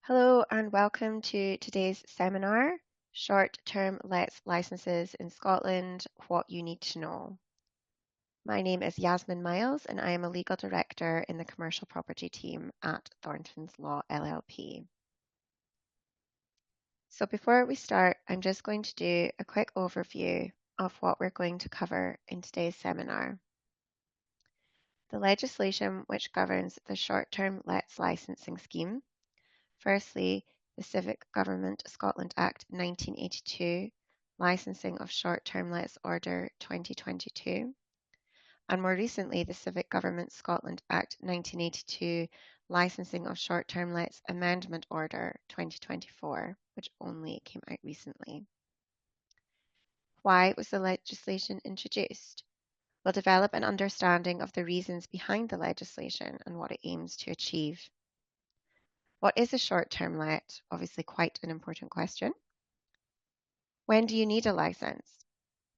Hello and welcome to today's seminar, Short-Term Lets Licenses in Scotland, What You Need to Know. My name is Yasmin Miles and I am a Legal Director in the Commercial Property team at Thornton's Law LLP. So before we start, I'm just going to do a quick overview of what we're going to cover in today's seminar. The legislation which governs the Short-Term Lets Licensing Scheme. Firstly, the Civic Government Scotland Act 1982, Licensing of Short-Term Lets Order 2022, and more recently, the Civic Government Scotland Act 1982, Licensing of Short-Term Lets Amendment Order 2024, which only came out recently. Why was the legislation introduced? We'll develop an understanding of the reasons behind the legislation and what it aims to achieve. What is a short-term let? Obviously quite an important question. When do you need a license?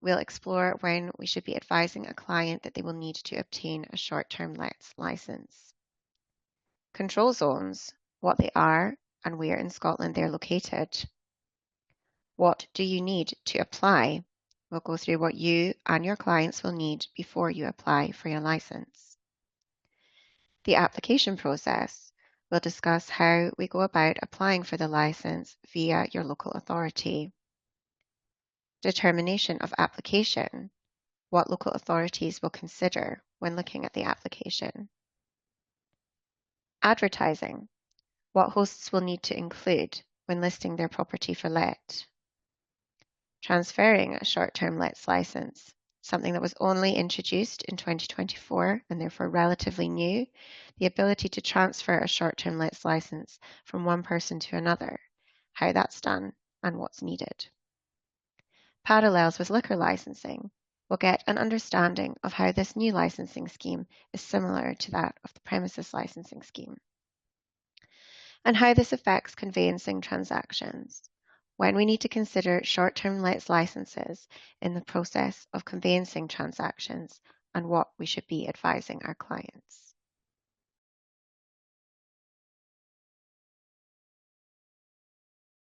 We'll explore when we should be advising a client that they will need to obtain a short-term lets license. Control zones, what they are and where in Scotland they're located. What do you need to apply? We'll go through what you and your clients will need before you apply for your license. The application process. We'll discuss how we go about applying for the license via your local authority. Determination of application. What local authorities will consider when looking at the application. Advertising. What hosts will need to include when listing their property for let. Transferring a short-term lets license, something that was only introduced in 2024 and therefore relatively new, the ability to transfer a short-term lets license from one person to another, how that's done and what's needed. Parallels with liquor licensing. We'll get an understanding of how this new licensing scheme is similar to that of the premises licensing scheme, and how this affects conveyancing transactions, when we need to consider short-term lets licenses in the process of conveyancing transactions, and what we should be advising our clients.